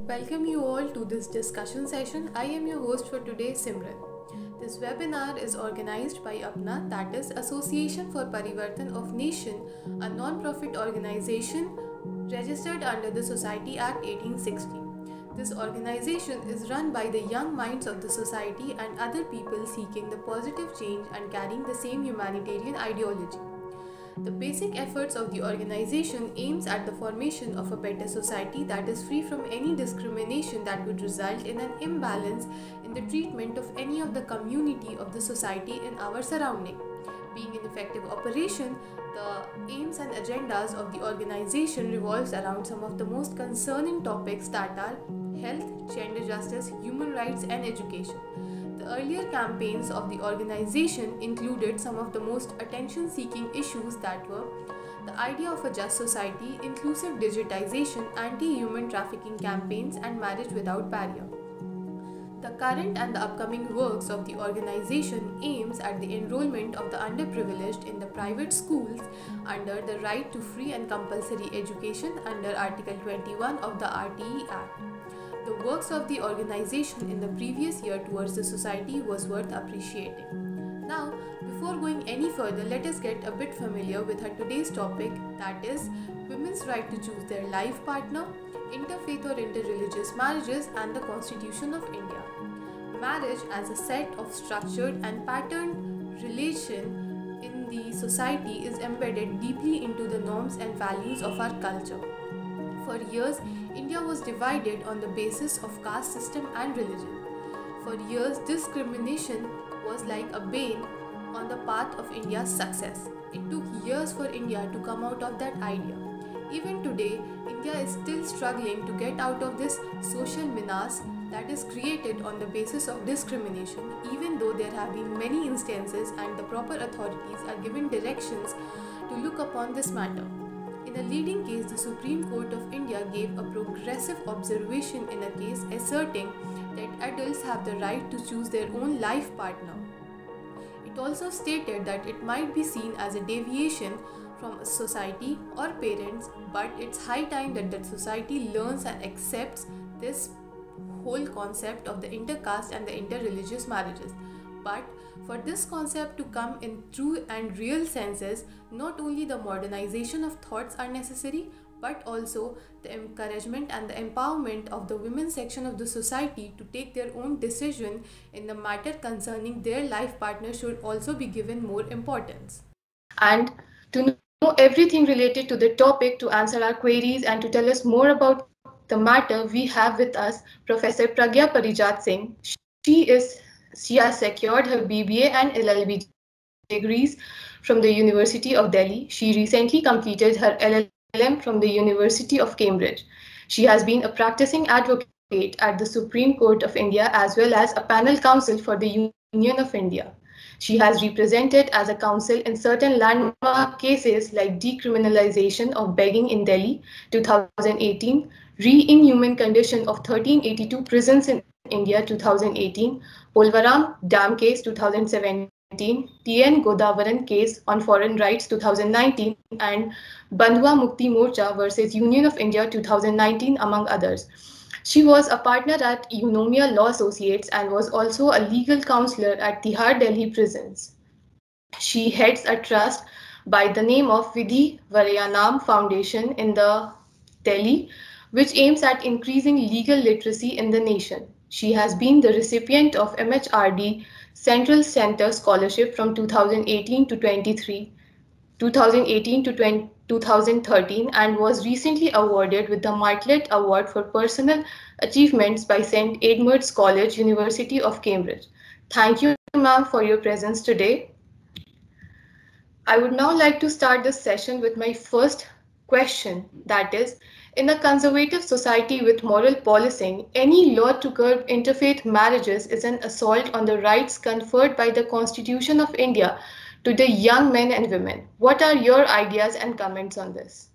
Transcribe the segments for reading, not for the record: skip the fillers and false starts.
Welcome you all to this discussion session. I am your host for today, Simran. This webinar is organized by APNA, that is Association for Parivartan of Nation, a non-profit organization registered under the Society Act 1860. This organization is run by the young minds of the society and other people seeking the positive change and carrying the same humanitarian ideology. The basic efforts of the organization aims at the formation of a better society that is free from any discrimination that would result in an imbalance in the treatment of any of the community of the society in our surrounding. Being an effective operation, the aims and agendas of the organization revolves around some of the most concerning topics that are health, gender justice, human rights and education. The earlier campaigns of the organization included some of the most attention seeking issues that were the idea of a just society, inclusive digitization, anti human trafficking campaigns, and marriage without barrier. The current and the upcoming works of the organization aims at the enrollment of the underprivileged in the private schools under the right to free and compulsory education under Article 21 of the RTE Act. The works of the organization in the previous year towards the society was worth appreciating. Now, before going any further, let us get a bit familiar with our today's topic, that is women's right to choose their life partner, interfaith or interreligious marriages, and the Constitution of India. Marriage as a set of structured and patterned relation in the society is embedded deeply into the norms and values of our culture. For years, India was divided on the basis of caste system and religion. For years, discrimination was like a bane on the path of India's success. It took years for India to come out of that idea. Even today, India is still struggling to get out of this social menace that is created on the basis of discrimination, even though there have been many instances and the proper authorities are given directions to look upon this matter. In a leading case, the Supreme Court of India gave a progressive observation in a case asserting that adults have the right to choose their own life partner. It also stated that it might be seen as a deviation from a society or parents, but it's high time that the society learns and accepts this whole concept of the intercaste and the interreligious marriages. But for this concept to come in true and real senses, not only the modernization of thoughts are necessary, but also the encouragement and the empowerment of the women section of the society to take their own decision in the matter concerning their life partner should also be given more importance. And to know everything related to the topic, to answer our queries and to tell us more about the matter, we have with us Professor Pragya Parijat Singh. She has secured her BBA and LLB degrees from the University of Delhi. She recently completed her LLM from the University of Cambridge. She has been a practicing advocate at the Supreme Court of India as well as a panel counsel for the Union of India. She has represented as a counsel in certain landmark cases like decriminalization of begging in Delhi 2018, re-inhuman condition of 1382 prisons in India 2018, Polvaram Dam case 2017, TN Godavaran case on foreign rights 2019, and Bandhua Mukti Morcha versus Union of India 2019, among others. She was a partner at Eunomia Law Associates and was also a legal counselor at Tihar Delhi prisons. She heads a trust by the name of Vidhi Varayanam Foundation in the Delhi, which aims at increasing legal literacy in the nation. She has been the recipient of MHRD Central Center Scholarship from 2018 to 23, 2018 to 2013, and was recently awarded with the Martlet Award for Personal Achievements by St. Edmund's College, University of Cambridge. Thank you, ma'am, for your presence today. I would now like to start this session with my first question, that is, in a conservative society with moral policing, any law to curb interfaith marriages is an assault on the rights conferred by the Constitution of India to the young men and women. What are your ideas and comments on this?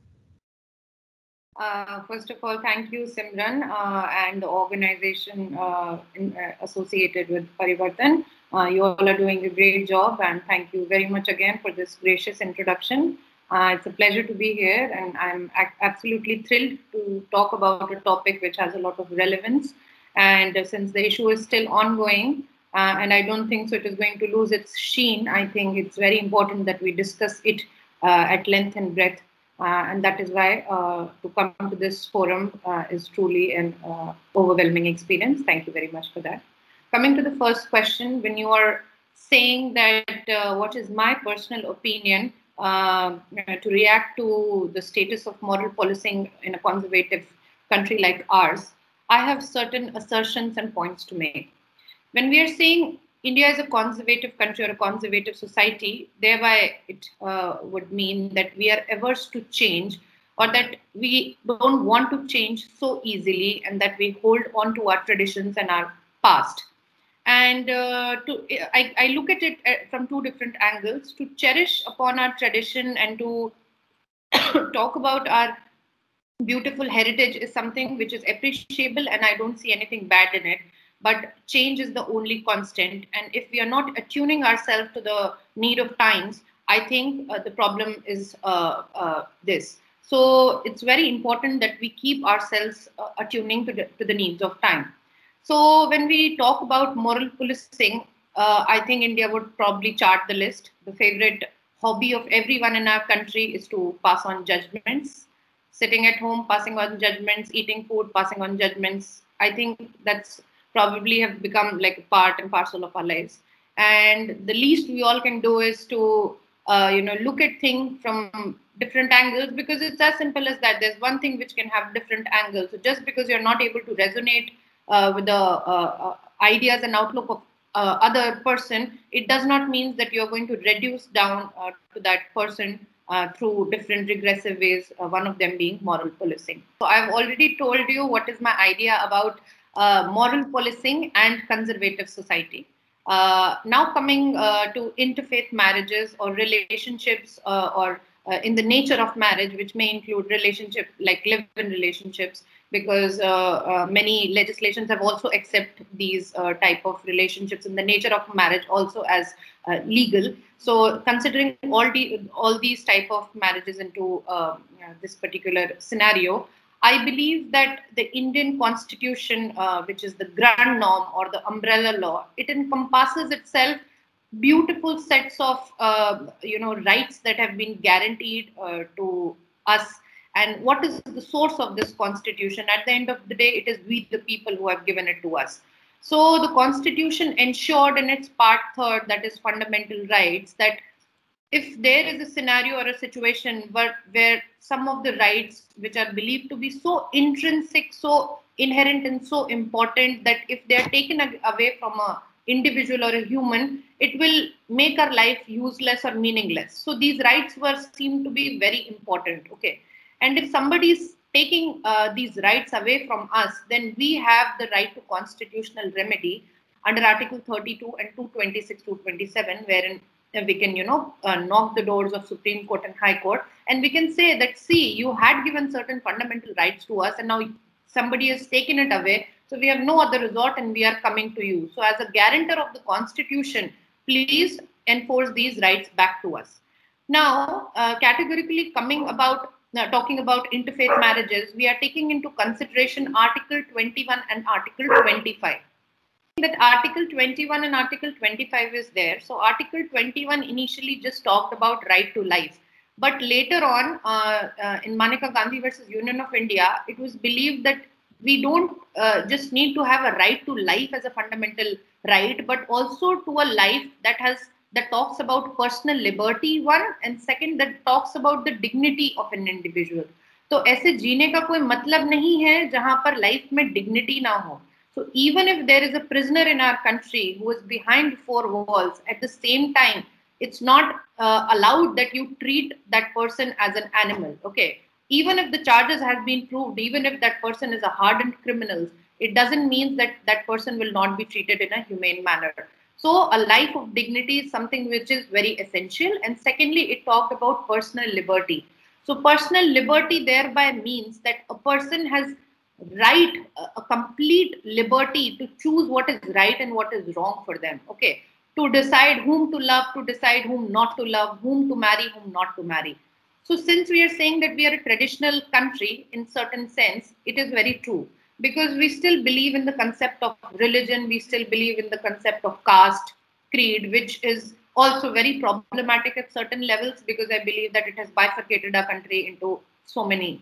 First of all, thank you, Simran, and the organization associated with Parivartan. You all are doing a great job, and thank you very much again for this gracious introduction. It's a pleasure to be here, and I'm absolutely thrilled to talk about a topic which has a lot of relevance. And since the issue is still ongoing, and I don't think so it is going to lose its sheen, I think it's very important that we discuss it at length and breadth. And that is why to come to this forum is truly an overwhelming experience. Thank you very much for that. Coming to the first question, when you are saying that what is my personal opinion to react to the status of moral policing in a conservative country like ours, I have certain assertions and points to make. When we are saying India is a conservative country or a conservative society, thereby it would mean that we are averse to change, or that we don't want to change so easily, and that we hold on to our traditions and our past. And I look at it from two different angles: to cherish upon our tradition and to talk about our beautiful heritage is something which is appreciable, and I don't see anything bad in it. But change is the only constant. And if we are not attuning ourselves to the need of times, I think the problem is this. So it's very important that we keep ourselves attuning to the needs of time. So when we talk about moral policing, I think India would probably chart the list. The favorite hobby of everyone in our country is to pass on judgments. Sitting at home, passing on judgments, eating food, passing on judgments. I think that's probably have become like a part and parcel of our lives. And the least we all can do is to, look at things from different angles, because it's as simple as that. There's one thing which can have different angles. So just because you're not able to resonate with the ideas and outlook of other person, it does not mean that you're going to reduce down to that person through different regressive ways, one of them being moral policing. So I've already told you what is my idea about moral policing and conservative society. Now coming to interfaith marriages or relationships or in the nature of marriage, which may include relationship like live-in relationships, because many legislations have also accepted these type of relationships in the nature of marriage also as legal. So considering all these type of marriages into this particular scenario, I believe that the Indian constitution, which is the grand norm or the umbrella law, it encompasses itself beautiful sets of rights that have been guaranteed to us. And what is the source of this constitution? At the end of the day, it is we the people who have given it to us. So the constitution ensured in its part third, that is fundamental rights, that if there is a scenario or a situation where some of the rights which are believed to be so intrinsic, so inherent and so important, that if they are taken away from a individual or a human, it will make our life useless or meaningless. So these rights were seen to be very important. Okay. And if somebody is taking these rights away from us, then we have the right to constitutional remedy under Article 32 and 226, 227, wherein we can, knock the doors of Supreme Court and High Court, and we can say that, see, you had given certain fundamental rights to us, and now somebody has taken it away. So we have no other resort, and we are coming to you. So as a guarantor of the Constitution, please enforce these rights back to us. Now, categorically talking about interfaith marriages, we are taking into consideration Article 21 and Article 25. That Article 21 and Article 25 is there. So Article 21 initially just talked about right to life. But later on, in Maneka Gandhi versus Union of India, it was believed that we don't just need to have a right to life as a fundamental right, but also to a life that talks about personal liberty, one, and second, that talks about the dignity of an individual. तो ऐसे जीने का कोई मतलब नहीं है जहां पर लाइफ में डिग्निटी ना हो. So even if there is a prisoner in our country who is behind four walls, at the same time, it's not allowed that you treat that person as an animal. Okay. Even if the charges have been proved, even if that person is a hardened criminal, it doesn't mean that that person will not be treated in a humane manner. So a life of dignity is something which is very essential. And secondly, it talked about personal liberty. So personal liberty thereby means that a person has a complete liberty to choose what is right and what is wrong for them. Okay. To decide whom to love, to decide whom not to love, whom to marry, whom not to marry. So since we are saying that we are a traditional country in certain sense, it is very true, because we still believe in the concept of religion, we still believe in the concept of caste, creed, which is also very problematic at certain levels, because I believe that it has bifurcated our country into so many,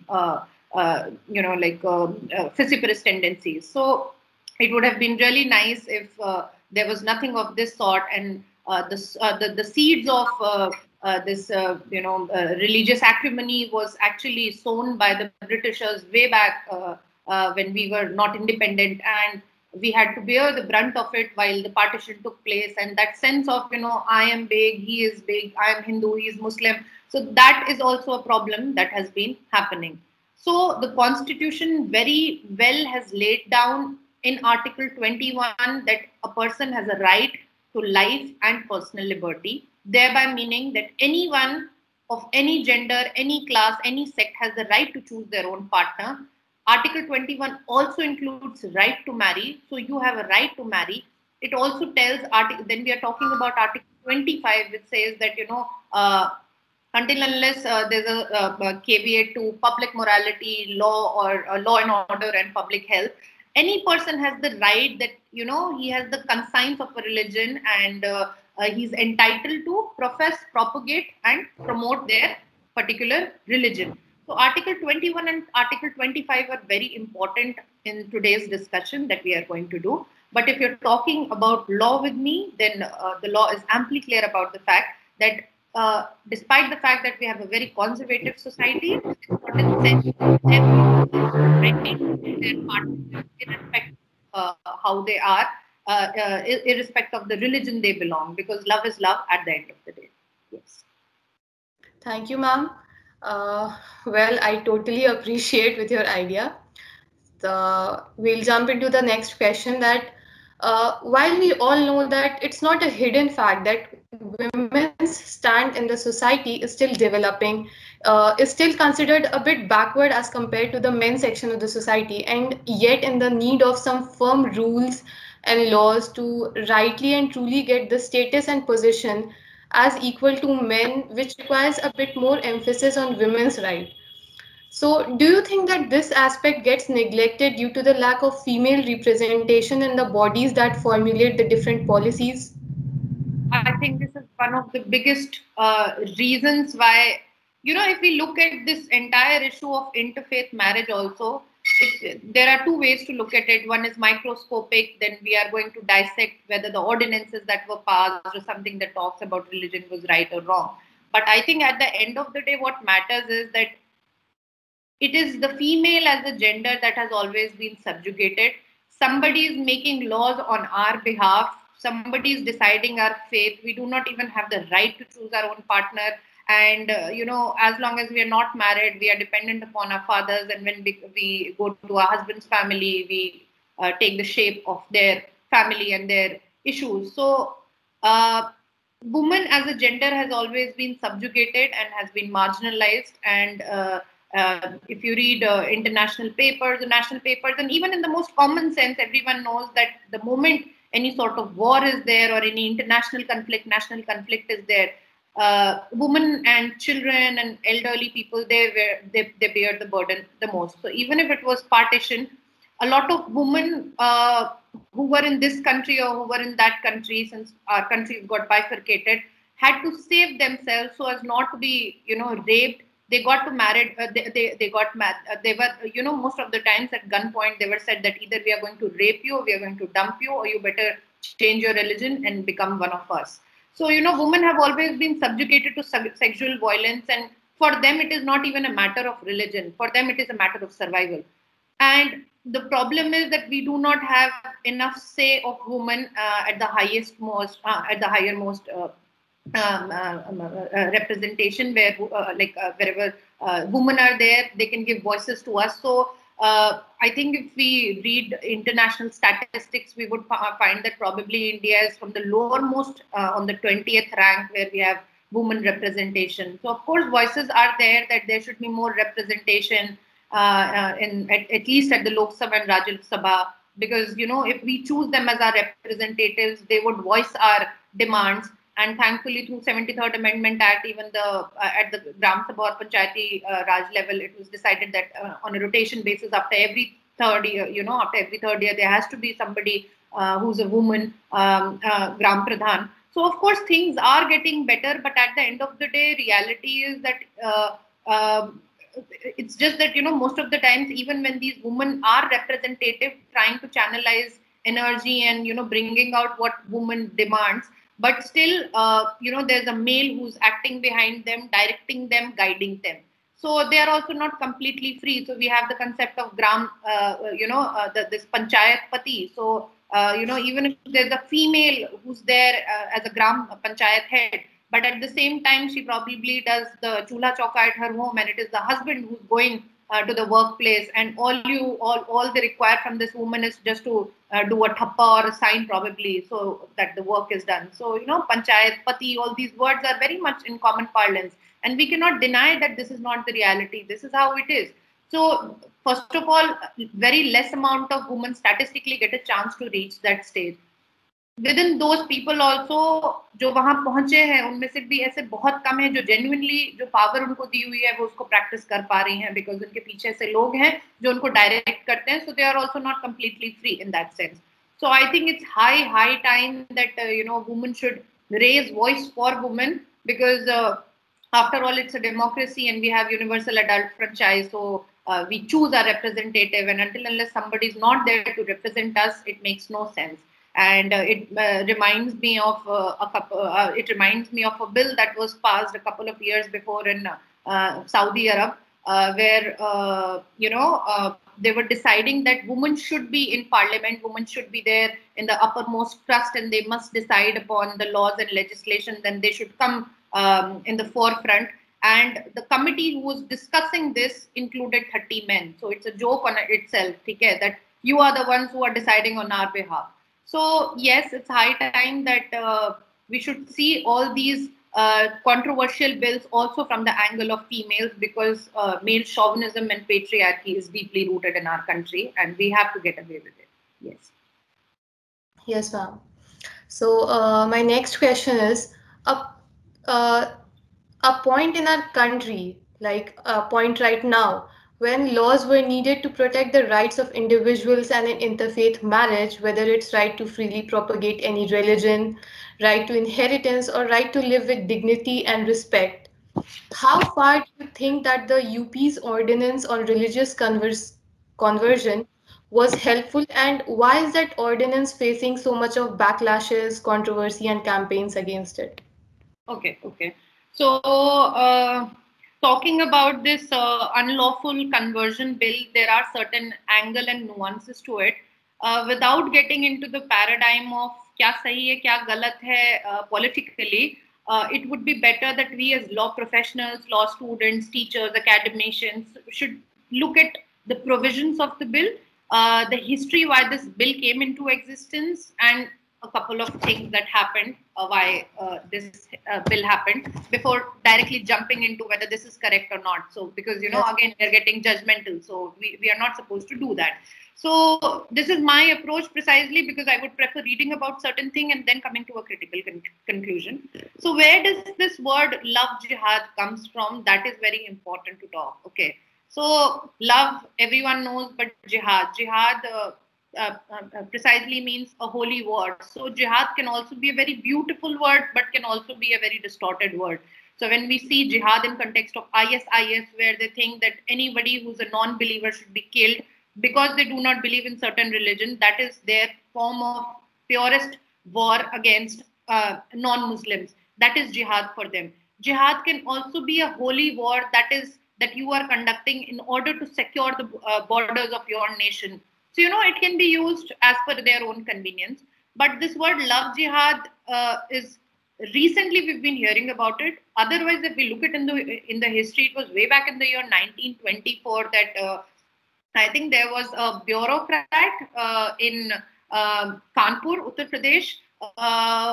vociferous tendencies. So it would have been really nice if there was nothing of this sort, and the seeds of this religious acrimony was actually sown by the Britishers way back when we were not independent, and we had to bear the brunt of it while the partition took place. And that sense of, I am big, he is big, I am Hindu, he is Muslim. So that is also a problem that has been happening. So the constitution very well has laid down in Article 21 that a person has a right to life and personal liberty, thereby meaning that anyone of any gender, any class, any sect has the right to choose their own partner. Article 21 also includes right to marry. So you have a right to marry. It also tells, then we are talking about Article 25, which says that, until unless there's a caveat to public morality, law, or law and order and public health, any person has the right that, he has the conscience of a religion, and he's entitled to profess, propagate, and promote their particular religion. So Article 21 and Article 25 are very important in today's discussion that we are going to do. But if you're talking about law with me, then the law is amply clear about the fact that despite the fact that we have a very conservative society, in certain sense, their partners, irrespective of how they are, irrespective of the religion they belong, because love is love at the end of the day. Yes. Thank you, ma'am. Well, I totally appreciate with your idea. We'll jump into the next question that while we all know that it's not a hidden fact that women's stand in the society is still developing, is still considered a bit backward as compared to the men's section of the society, and yet in the need of some firm rules and laws to rightly and truly get the status and position as equal to men, which requires a bit more emphasis on women's rights. So, do you think that this aspect gets neglected due to the lack of female representation in the bodies that formulate the different policies? I think this is one of the biggest reasons why, if we look at this entire issue of interfaith marriage also, there are two ways to look at it. One is microscopic, then we are going to dissect whether the ordinances that were passed or something that talks about religion was right or wrong. But I think at the end of the day, what matters is that it is the female as a gender that has always been subjugated. Somebody is making laws on our behalf. Somebody is deciding our fate. We do not even have the right to choose our own partner. And, as long as we are not married, we are dependent upon our fathers. And when we go to our husband's family, we take the shape of their family and their issues. So, woman as a gender has always been subjugated and has been marginalized. And if you read international papers, the national papers, and even in the most common sense, everyone knows that the moment any sort of war is there or any international conflict, national conflict is there, women and children and elderly people, they bear the burden the most. So even if it was partition, a lot of women who were in this country or who were in that country, since our countries got bifurcated, had to save themselves so as not to be, raped. They got to married. They got married. They were, most of the times at gunpoint, they were said that either we are going to rape you, or we are going to dump you, or you better change your religion and become one of us. So, women have always been subjugated to sexual violence, and for them, it is not even a matter of religion. For them, it is a matter of survival. And the problem is that we do not have enough say of women at the higher most representation, where wherever women are there, they can give voices to us. So I think if we read international statistics, we would find that probably India is from the lowermost on the 20th rank, where we have women representation. So of course voices are there that there should be more representation at least at the Lok Sabha and Rajya Sabha, because if we choose them as our representatives, they would voice our demands. And thankfully, through 73rd Amendment Act, even at the Gram Sabha or Panchayati Raj level, it was decided that on a rotation basis, after every third year, there has to be somebody who's a woman, Gram Pradhan. So, of course, things are getting better, but at the end of the day, reality is that it's just that, most of the times, even when these women are representative, trying to channelize energy and, bringing out what women demands, but still, there's a male who's acting behind them, directing them, guiding them. So they are also not completely free. So we have the concept of gram, this panchayat pati. So, even if there's a female who's there as a gram panchayat head, but at the same time, she probably does the chula chauka at her home, and it is the husband who's going to the workplace, and all they require from this woman is just to do a thappa or a sign, probably, so that the work is done. So, panchayat, pati, all these words are very much in common parlance, and we cannot deny that this is not the reality. This is how it is. So, first of all, very less amount of women statistically get a chance to reach that stage. Within those people also, जो वहां पहुंचे हैं, उनमें से भी ऐसे बहुत कम है जो genuinely जो power उनको दी हुई है वो उसको practice कर पा रही हैं, because उनके पीछे से लोग हैं जो उनको direct करते हैं. So they are also not completely free in that sense. So I think it's high time that women should raise voice for women, because after all, it's a democracy and we have universal adult franchise. So we choose our representative, and until unless somebody is not there to represent us, it makes no sense. And it reminds me of a bill that was passed a couple of years before in Saudi Arab, where they were deciding that women should be in parliament, women should be there in the uppermost trust, and they must decide upon the laws and legislation. Then they should come in the forefront. And the committee who was discussing this included 30 men. So it's a joke on itself, okay, that you are the ones who are deciding on our behalf. So yes, it's high time that we should see all these controversial bills also from the angle of females, because male chauvinism and patriarchy is deeply rooted in our country, and we have to get away with it. Yes. Yes, ma'am. So my next question is, a point in our country, like a point right now, when laws were needed to protect the rights of individuals and in interfaith marriage, whether it's right to freely propagate any religion, right to inheritance, or right to live with dignity and respect. How far do you think that the UP's ordinance on religious conversion was helpful, and why is that ordinance facing so much of backlashes, controversy, and campaigns against it? Okay. So, talking about this unlawful conversion bill, there are certain angle and nuances to it. Without getting into the paradigm of kya sahi hai, kya galat hai politically, it would be better that we as law professionals, law students, teachers, academicians should look at the provisions of the bill, the history why this bill came into existence, and a couple of things that happened, why this bill happened, before directly jumping into whether this is correct or not. So, because, again, we're getting judgmental. So we are not supposed to do that. So this is my approach precisely because I would prefer reading about certain thing and then coming to a critical conclusion. So where does this word love jihad comes from? That is very important to talk. Okay. So love, everyone knows, but jihad precisely means a holy word. So jihad can also be a very beautiful word, but can also be a very distorted word. So when we see jihad in context of ISIS, where they think that anybody who's a non-believer should be killed because they do not believe in certain religion, that is their form of purest war against non-Muslims. That is jihad for them. Jihad can also be a holy war that you are conducting in order to secure the borders of your nation. So, it can be used as per their own convenience. But this word love jihad is recently we've been hearing about it. Otherwise, if we look at in the history, it was way back in the year 1924 that I think there was a bureaucrat in Kanpur, Uttar Pradesh,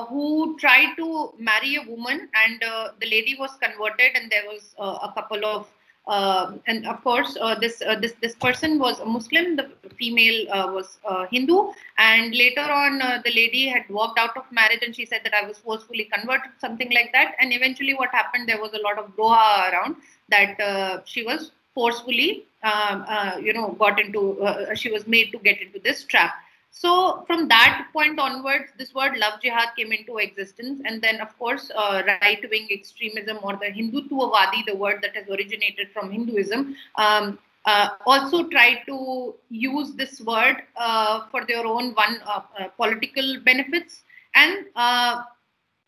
who tried to marry a woman, and the lady was converted, and there was a couple of And of course, this person was a Muslim. The female was Hindu, and later on, the lady had walked out of marriage, and she said that I was forcefully converted, something like that. And eventually, what happened? There was a lot of broha around that she was forcefully, got into. She was made to get into this trap. So from that point onwards, this word love jihad came into existence. And then, of course, right-wing extremism or the Hindutvavadi, the word that has originated from Hinduism, also tried to use this word for their own political benefits and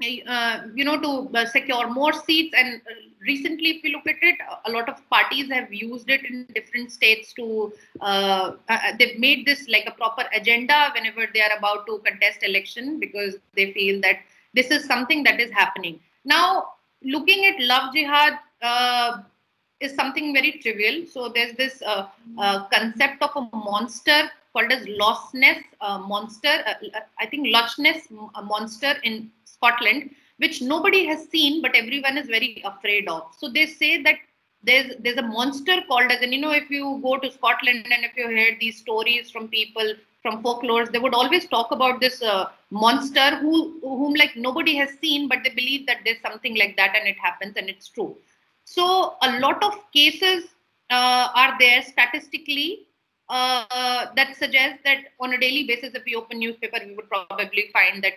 to secure more seats. And recently, if you look at it, a lot of parties have used it in different states to, they've made this like a proper agenda whenever they are about to contest election, because they feel that this is something that is happening. Now, looking at love jihad is something very trivial. So there's this concept of a monster called as Loch Ness monster. I think Loch Ness monster in Scotland, which nobody has seen, but everyone is very afraid of. So they say that there's a monster called as, and if you go to Scotland and if you hear these stories from people from folklores, they would always talk about this monster whom like nobody has seen, but they believe that there's something like that and it happens and it's true. So a lot of cases are there statistically that suggest that on a daily basis, if we open newspaper, we would probably find that,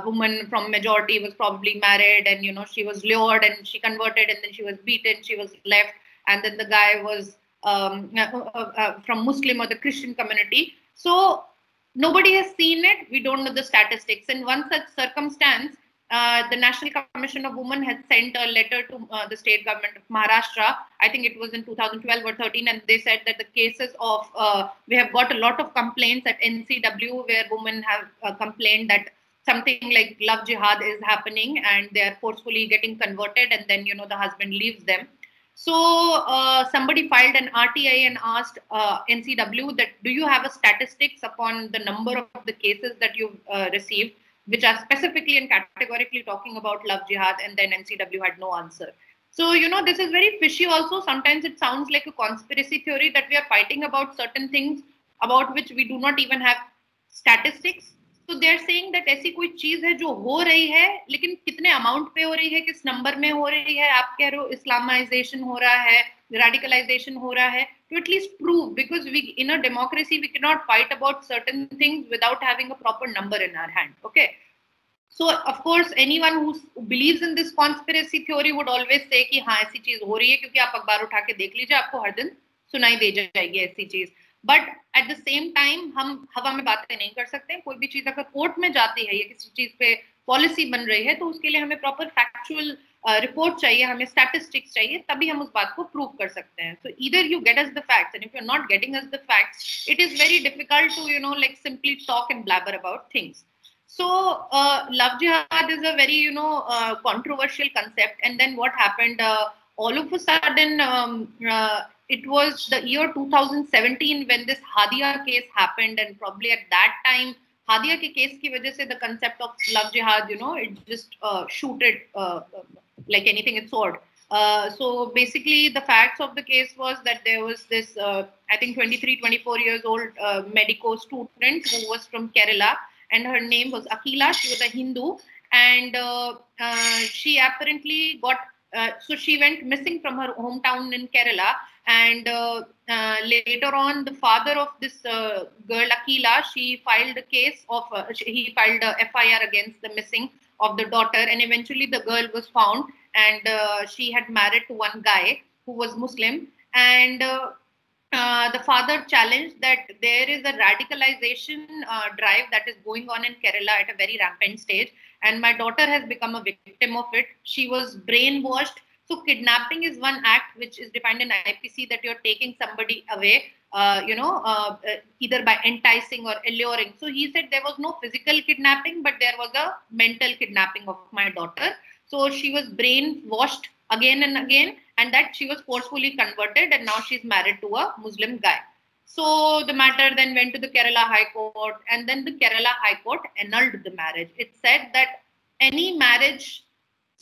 woman from majority was probably married and, she was lured and she converted and then she was beaten, she was left. And then the guy was from Muslim or the Christian community. So nobody has seen it. We don't know the statistics. And one such circumstance, the National Commission of Women had sent a letter to the state government of Maharashtra. I think it was in 2012 or 13, and they said that the cases of, we have got a lot of complaints at NCW where women have complained that something like love jihad is happening and they are forcefully getting converted and then, the husband leaves them. So somebody filed an RTI and asked NCW that, do you have a statistics upon the number of the cases that you've received, which are specifically and categorically talking about love jihad? And then NCW had no answer. So, this is very fishy also. Sometimes it sounds like a conspiracy theory that we are fighting about certain things about which we do not even have statistics. So they are saying that ऐसी कोई चीज है जो हो रही है, लेकिन कितने अमाउंट पे हो रही है, किस नंबर में हो रही है, आप कह रहे हो इस्लामाइजेशन हो रहा है, radicalization हो रहा है, to at least prove, because we in a democracy we cannot fight about certain things without having a proper number in our hand. Okay. So of course anyone who believes in this conspiracy theory would always say कि हाँ ऐसी चीज हो रही है, क्योंकि आप अखबार उठा के देख लीजिए, आपको हर दिन सुनाई दे जाएगी ऐसी चीज. But at the same time हम हवा में बातें नहीं कर सकते. कोई भी चीज अगर कोर्ट में जाती है या किसी चीज पे पॉलिसी बन रही है, तो उसके लिए हमें प्रॉपर फैक्चुअल रिपोर्ट चाहिए, हमें स्टैटिस्टिक्स चाहिए, तभी हम उस बात को प्रूव कर सकते हैं. So either you get us the facts, and if you are not getting us the facts, it is very difficult to like simply talk and blabber about things. So love jihad is a very controversial concept. And then what happened, all of a sudden it was the year 2017 when this Hadia case happened, and probably at that time Hadia ke case ki wajah se the concept of love jihad, it just shooted like anything it soared. So basically the facts of the case was that there was this I think 23-24 years old medico student who was from Kerala, and her name was Akila. She was a Hindu, and she apparently got, so she went missing from her hometown in Kerala, and later on the father of this girl Akila, he filed a FIR against the missing of the daughter, and eventually the girl was found, and she had married to one guy who was Muslim, and the father challenged that there is a radicalization drive that is going on in Kerala at a very rampant stage, and my daughter has become a victim of it. She was brainwashed. So kidnapping is one act which is defined in IPC, that you're taking somebody away, either by enticing or alluring. So he said there was no physical kidnapping, but there was a mental kidnapping of my daughter. So she was brainwashed again and again, and that she was forcefully converted, and now she's married to a Muslim guy. So the matter then went to the Kerala High Court, and then the Kerala High Court annulled the marriage. It said that any marriage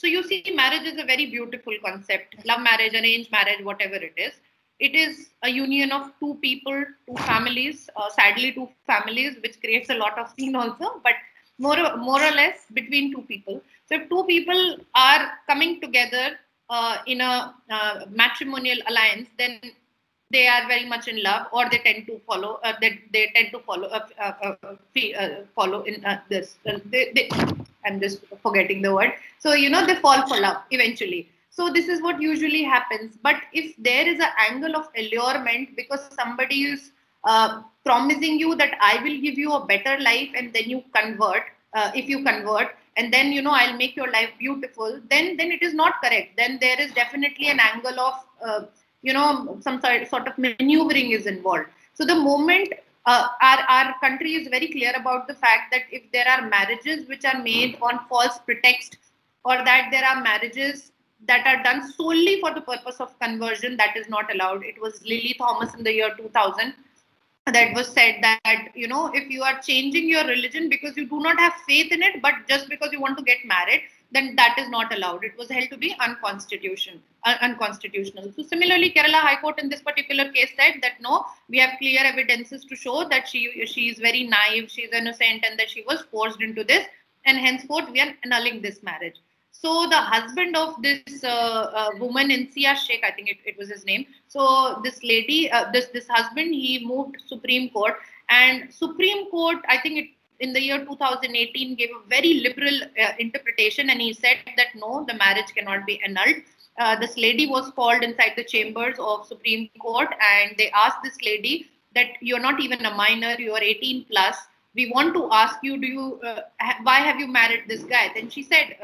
So you see, marriage is a very beautiful concept. Love marriage, arranged marriage, whatever it is. It is a union of two people, two families, sadly two families, which creates a lot of scene also, but more or less between two people. So if two people are coming together in a matrimonial alliance, then they are very much in love, or they tend to follow. They tend to follow in this. I'm just forgetting the word. So they fall for love eventually. So this is what usually happens. But if there is an angle of allurement because somebody is promising you that I will give you a better life, and then you convert, if you convert, and then I'll make your life beautiful, then it is not correct. Then there is definitely an angle of some sort of maneuvering is involved. So the moment our country is very clear about the fact that if there are marriages which are made on false pretext, or that there are marriages that are done solely for the purpose of conversion, that is not allowed. It was Lily Thomas in the year 2000 that was said that if you are changing your religion because you do not have faith in it, but just because you want to get married, then that is not allowed. It was held to be unconstitutional. So similarly, Kerala High Court in this particular case said that no, we have clear evidences to show that she is very naive, she is innocent, and that she was forced into this, and henceforth we are annulling this marriage. So the husband of this woman, Insia Sheikh, I think it was his name. So this lady, this husband, he moved Supreme Court, and Supreme Court, I think in the year 2018, gave a very liberal interpretation, and he said that no, the marriage cannot be annulled. This lady was called inside the chambers of Supreme Court, and they asked this lady that you're not even a minor, you are 18 plus. We want to ask you, why have you married this guy? Then she said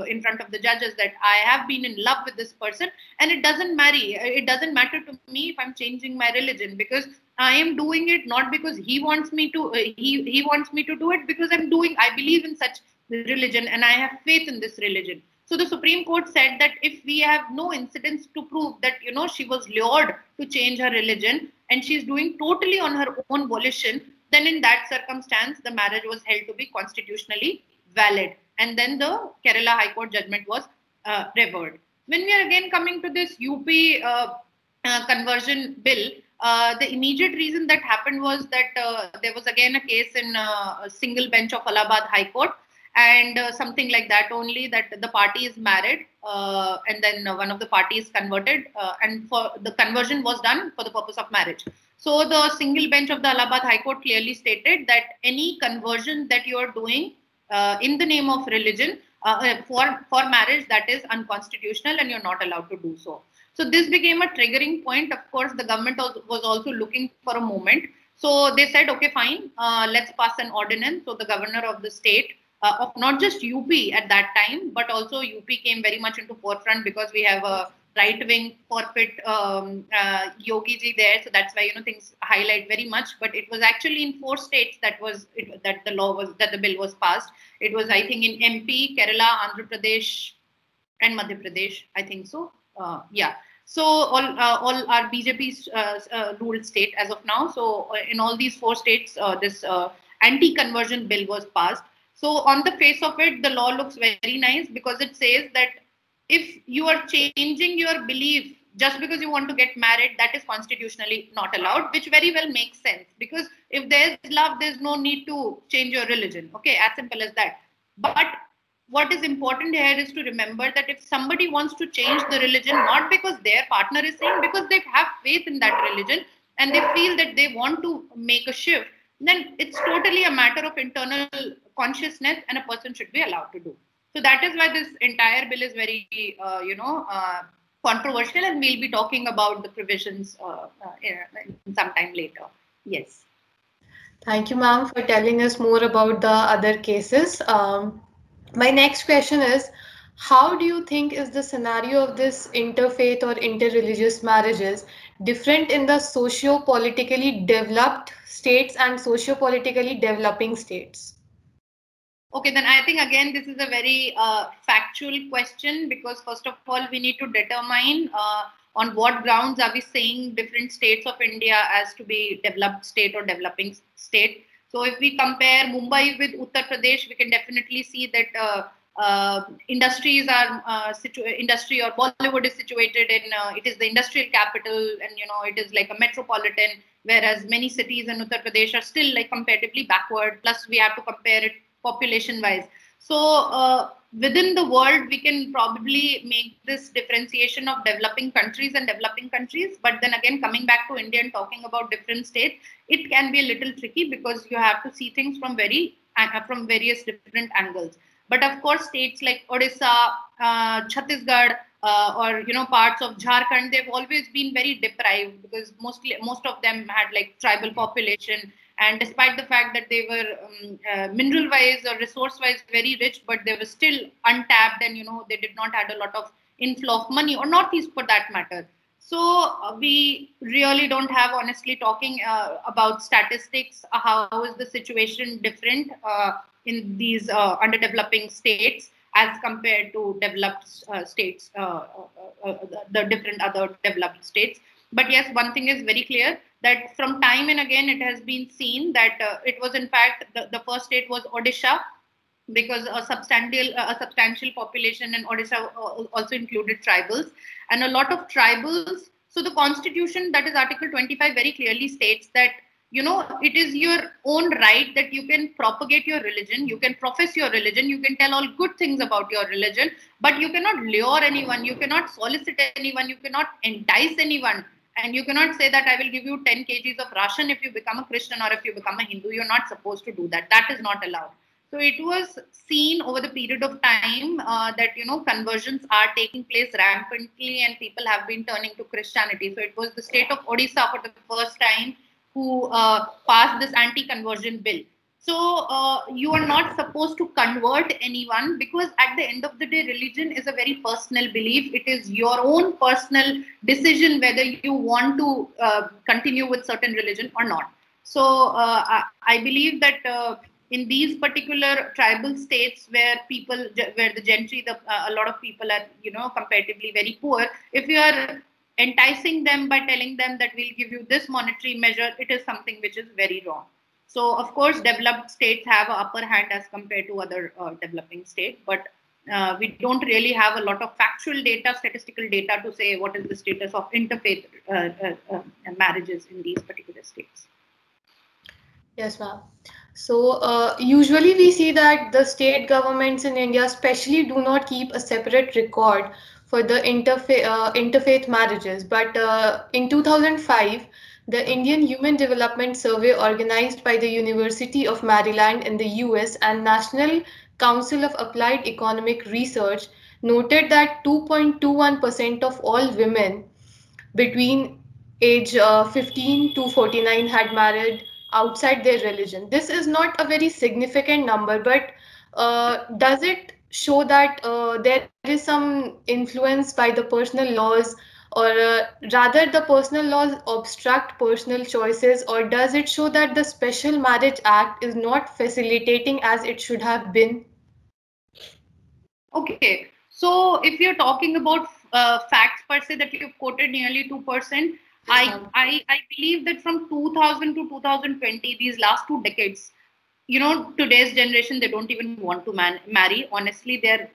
in front of the judges that I have been in love with this person, and it doesn't matter to me if I'm changing my religion, because I am doing it not because he wants me to. He wants me to do it because I believe in such religion, and I have faith in this religion. So the Supreme Court said that if we have no incidents to prove that she was lured to change her religion, and she's doing totally on her own volition, then in that circumstance, the marriage was held to be constitutionally valid. And then the Kerala High Court judgment was reversed. When we are again coming to this UP conversion bill, the immediate reason that happened was that there was again a case in a single bench of Allahabad High Court, and something like that only, that the party is married, and then one of the parties converted, and for the conversion was done for the purpose of marriage. So the single bench of the Allahabad High Court clearly stated that any conversion that you are doing in the name of religion for marriage, that is unconstitutional, and you're not allowed to do so. So this became a triggering point. Of course, the government was also looking for a moment. So they said, okay, fine, let's pass an ordinance. So the governor of the state, of not just UP at that time, but also UP came very much into forefront because we have a right-wing forfeit Yogi ji there, so that's why things highlight very much. But it was actually in 4 states that the bill was passed. It was, I think, in MP, Kerala, Andhra Pradesh, and Madhya Pradesh, I think so. Yeah. So all are BJP's ruled state as of now. So in all these 4 states, this anti-conversion bill was passed. So on the face of it, the law looks very nice because it says that if you are changing your belief just because you want to get married, that is constitutionally not allowed, which very well makes sense. Because if there's love, there's no need to change your religion. Okay, as simple as that. But what is important here is to remember that if somebody wants to change the religion, not because their partner is saying, because they have faith in that religion and they feel that they want to make a shift, then it's totally a matter of internal consciousness, and a person should be allowed to do. So that is why this entire bill is very, controversial, and we'll be talking about the provisions sometime later. Yes. Thank you, ma'am, for telling us more about the other cases. My next question is, how do you think is the scenario of this interfaith or interreligious marriages different in the socio-politically developed states and socio-politically developing states? Okay, then I think again this is a very factual question, because first of all we need to determine on what grounds are we saying different states of India as to be developed state or developing state. So if we compare Mumbai with Uttar Pradesh, we can definitely see that industries are industry or Bollywood is situated in it is the industrial capital, and it is like a metropolitan, whereas many cities in Uttar Pradesh are still like comparatively backward. Plus we have to compare it population wise. So within the world, we can probably make this differentiation of developing countries and developing countries. But then again, coming back to India and talking about different states, it can be a little tricky because you have to see things from various different angles. But of course, states like Odisha, Chhattisgarh, or parts of Jharkhand, they've always been very deprived because most of them had like tribal population. And despite the fact that they were mineral-wise or resource-wise very rich, but they were still untapped, and they did not have a lot of inflow of money, or Northeast for that matter. So we really don't have, honestly talking about statistics, how is the situation different in these underdeveloping states as compared to developed states, the different other developed states. But yes, one thing is very clear, that from time and again it has been seen that it was in fact the first state was Odisha, because a substantial population in Odisha also included tribals, and a lot of tribals. So the constitution, that is Article 25, very clearly states that it is your own right that you can propagate your religion, you can profess your religion, you can tell all good things about your religion, but you cannot lure anyone, you cannot solicit anyone, you cannot entice anyone. And you cannot say that I will give you 10 kgs of ration if you become a Christian or if you become a Hindu. You're not supposed to do that. That is not allowed. So it was seen over the period of time that conversions are taking place rampantly, and people have been turning to Christianity. So it was the state of Odisha for the first time who passed this anti-conversion bill. So you are not supposed to convert anyone, because at the end of the day, religion is a very personal belief. It is your own personal decision whether you want to continue with certain religion or not. So I believe that in these particular tribal states where the gentry, a lot of people are comparatively very poor, if you are enticing them by telling them that we'll give you this monetary measure, it is something which is very wrong. So, of course, developed states have an upper hand as compared to other developing states, but we don't really have a lot of factual data, statistical data to say what is the status of interfaith marriages in these particular states. Yes, ma'am. So, usually we see that the state governments in India especially do not keep a separate record for the interfaith marriages. But in 2005, the Indian Human Development Survey, organized by the University of Maryland in the US and National Council of Applied Economic Research, noted that 2.21% of all women between age 15 to 49 had married outside their religion. This is not a very significant number, but does it show that there is some influence by the personal laws, or rather the personal laws obstruct personal choices, or does it show that the Special Marriage Act is not facilitating as it should have been? Okay, so if you're talking about facts per se that you've quoted nearly 2%, I believe that from 2000 to 2020, these last 2 decades, today's generation, they don't even want to marry. Honestly, they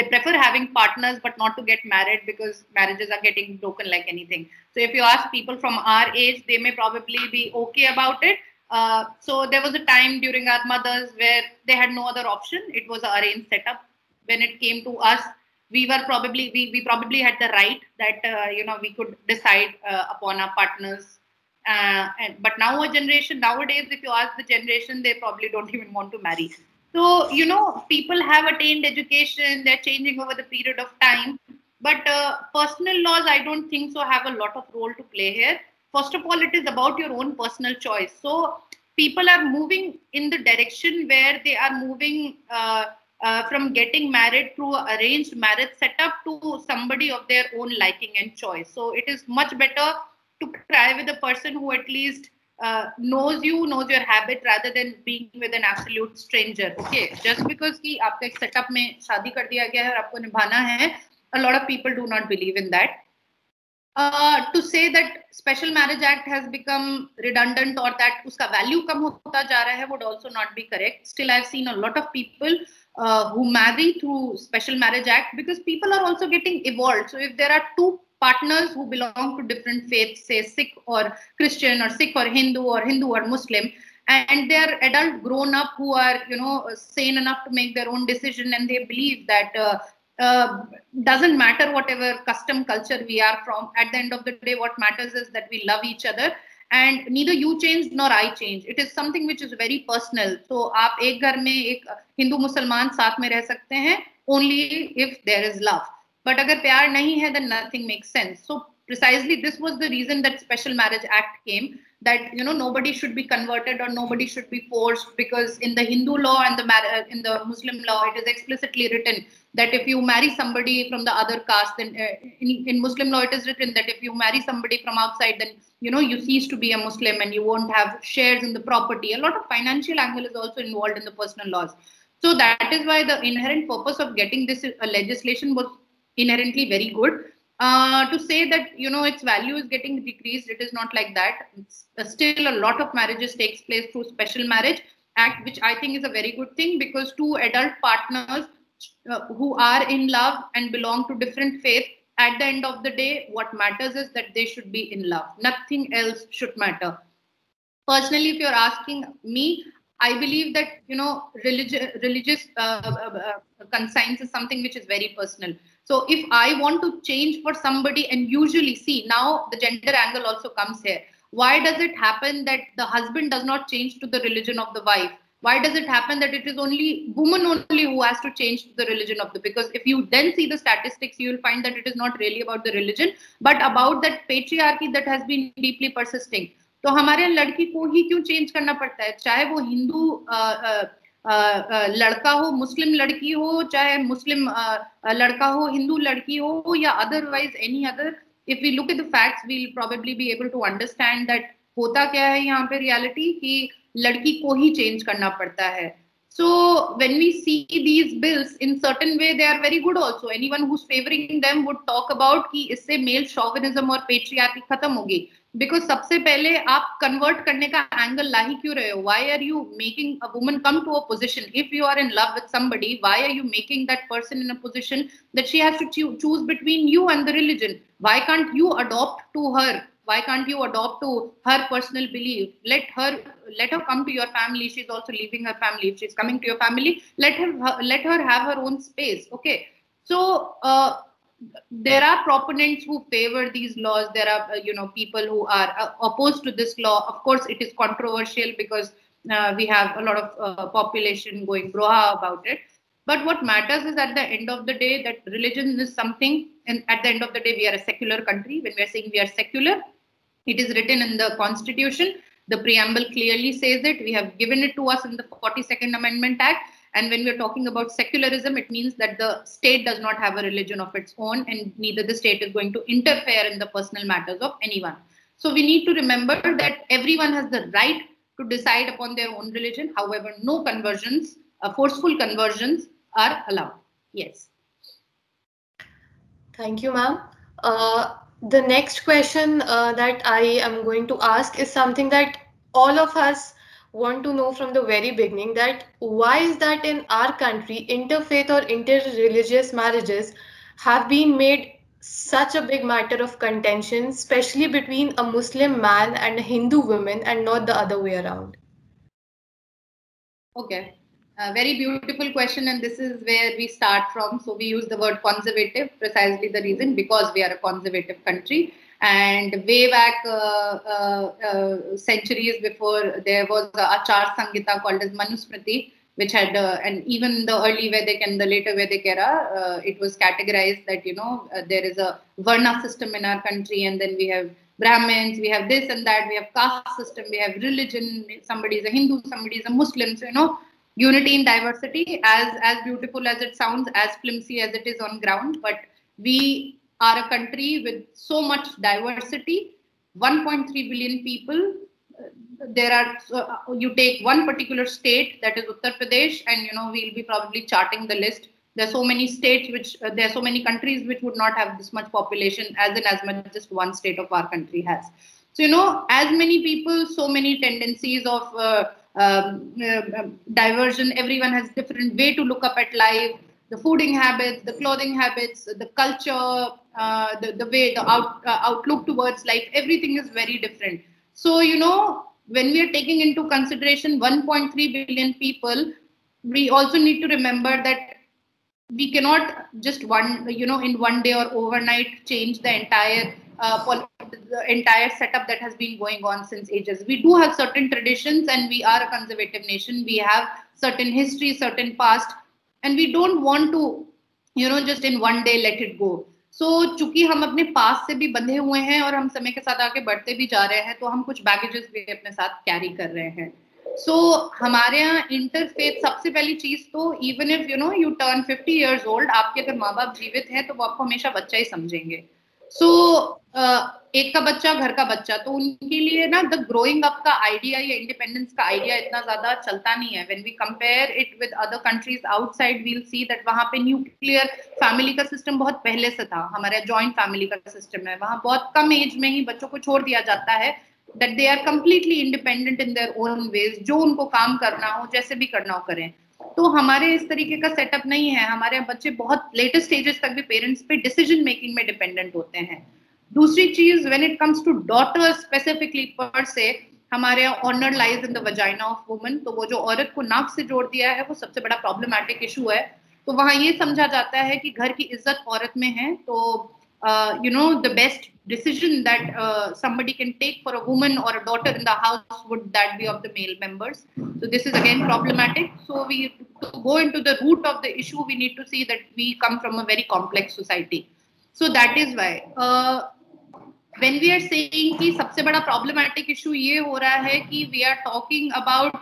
prefer having partners but not to get married, because marriages are getting broken like anything. So if you ask people from our age, they may probably be okay about it. So there was a time during our mothers where they had no other option. It was an arranged setup. When it came to us, we probably had the right that we could decide upon our partners. But nowadays, if you ask the generation, they probably don't even want to marry. So people have attained education; they're changing over the period of time. But personal laws, I don't think so, have a lot of role to play here. First of all, it is about your own personal choice. So people are moving in the direction where they are moving from getting married through arranged marriage setup to somebody of their own liking and choice. So it is much better to cry with a person who at least knows your habit, rather than being with an absolute stranger. Okay, just because कि आपका एक setup में शादी कर दिया गया है और आपको निभाना है, a lot of people do not believe in that. To say that Special Marriage Act has become redundant or that uska value kam hota ja raha hai would also not be correct. Still, I've seen a lot of people who marry through Special Marriage Act, because people are also getting evolved. So if there are two partners who belong to different faiths, say Sikh or Christian, or Sikh or Hindu or Muslim, and they're adult grown up who are, sane enough to make their own decision, and they believe that doesn't matter whatever custom culture we are from. At the end of the day, what matters is that we love each other, and neither you change nor I change. It is something which is very personal. So आप एक घर में एक हिंदू मुसलमान साथ में रह सकते हैं only if there is love. But अगर प्यार नहीं है, then nothing makes sense. So precisely this was the reason that Special Marriage Act came, that nobody should be converted or nobody should be forced, because in the Hindu law and in the Muslim law it is explicitly written that if you marry somebody from the other caste, then in Muslim law it is written that if you marry somebody from outside, then you cease to be a Muslim and you won't have shares in the property. A lot of financial angle is also involved in the personal laws. So that is why the inherent purpose of getting this legislation was inherently very good. To say that its value is getting decreased, it is not like that. Still a lot of marriages takes place through Special Marriage Act, which I think is a very good thing, because two adult partners who are in love and belong to different faiths, at the end of the day, what matters is that they should be in love. Nothing else should matter. Personally, if you're asking me, I believe that religious conscience is something which is very personal. So if I want to change for somebody, and usually, see, now the gender angle also comes here. Why does it happen that the husband does not change to the religion of the wife? Why does it happen that it is only woman only who has to change to the religion of the? Because if you then see the statistics, you will find that it is not really about the religion, but about that patriarchy that has been deeply persisting. तो हमारे लड़की को ही क्यों change करना पड़ता है, चाहे वो हिंदू लड़का हो, मुस्लिम लड़की हो, चाहे मुस्लिम लड़का हो, हिंदू लड़की हो, या otherwise any other. If we look at the facts, we'll probably be able to understand that होता क्या है यहाँ पे reality, कि लड़की को ही change करना पड़ता है. So when we see these bills, in certain way they are very good also. Anyone who's favoring them would talk about कि इससे male chauvinism और patriarchy खत्म होगी. Because सबसे पहले आप convert करने का angle ला ही क्यों रहे हो? Why are you making a woman come to a position? If you are in love with somebody, why are you making that person in a position that she has to choose between you and the religion? Why can't you adopt to her? Why can't you adopt to her personal belief? Let her come to your family. She's also leaving her family. If she's coming to your family, let her have her own space. Okay. So there are proponents who favor these laws. There are people who are opposed to this law. Of course, it is controversial because we have a lot of population going broha about it. But what matters is, at the end of the day, that religion is something, and at the end of the day, we are a secular country. When we are saying we are secular, it is written in the Constitution. The preamble clearly says it. We have given it to us in the 42nd Amendment Act. And when we're talking about secularism, it means that the state does not have a religion of its own, and neither the state is going to interfere in the personal matters of anyone. So we need to remember that everyone has the right to decide upon their own religion. However, no conversions, forceful conversions are allowed. Yes. Thank you, ma'am. The next question that I am going to ask is something that all of us want to know from the very beginning, that why is that in our country interfaith or interreligious marriages have been made such a big matter of contention, especially between a Muslim man and a Hindu woman, and not the other way around? Okay. Very beautiful question, and this is where we start from. So we use the word conservative, precisely the reason, because we are a conservative country. And way back centuries before, there was a Achar Sanghita called as Manusmriti, which had, and even the early Vedic and the later Vedic era, it was categorized that, there is a Varna system in our country, and then we have Brahmins, we have this and that, we have caste system, we have religion, somebody is a Hindu, somebody is a Muslim. So, unity in diversity, as beautiful as it sounds, as flimsy as it is on ground, but we are a country with so much diversity, 1.3 billion people. There are, you take one particular state, that is Uttar Pradesh, and we'll be probably charting the list. There are so many states which, there are so many countries which would not have this much population as much as just one state of our country has. So, as many people, so many tendencies of diversion. Everyone has different way to look up at life. The fooding habits, the clothing habits, the culture, the way, the outlook towards life, everything is very different. So, when we are taking into consideration 1.3 billion people, we also need to remember that we cannot just in one day or overnight change the entire setup that has been going on since ages. We do have certain traditions, and we are a conservative nation. We have certain history, certain past, and we don't want to just in one day let it go. So चूंकि हम अपने पास से भी बंधे हुए हैं और हम समय के साथ आगे बढ़ते भी जा रहे हैं, तो हम कुछ बैगेजेस भी अपने साथ कैरी कर रहे हैं. सो हमारे यहाँ इंटरफेथ सबसे पहली चीज तो, even if U turn 50 years old, आपके अगर माँ बाप जीवित हैं तो वो आपको हमेशा बच्चा ही समझेंगे. सो एक का बच्चा घर का बच्चा, तो उनके लिए ना द ग्रोइंग अप का आइडिया या इंडिपेंडेंस का आइडिया इतना ज्यादा चलता नहीं है. When we compare it with other countries outside, we'll see that वहां पे न्यूक्लियर फैमिली का सिस्टम बहुत पहले से था. हमारा जॉइंट फैमिली का सिस्टम है, वहां बहुत कम एज में ही बच्चों को छोड़ दिया जाता है, that they are completely independent in their own ways. जो उनको काम करना हो, जैसे भी करना हो करें. तो हमारे इस तरीके का सेटअप नहीं है. हमारे बच्चे बहुत लेटेस्ट स्टेजेस तक भी पेरेंट्स पे डिसीजन मेकिंग में डिपेंडेंट होते हैं. दूसरी चीज, when it comes to daughters specifically per se, हमारे honour lies in the vagina of woman. तो वो जो औरत को नाक से जोड़ दिया है, वो सबसे बड़ा प्रॉब्लमैटिक इशू है. तो वहां ये समझा जाता है कि घर की इज्जत औरत में है. तो the best decision that somebody can take for a woman or a daughter in the house would that be of the male members. So this is again problematic. So to go into the root of the issue, we need to see that we come from a very complex society. So that is why when we are saying कि सबसे बड़ा problematic issue ये हो रहा है कि we are talking about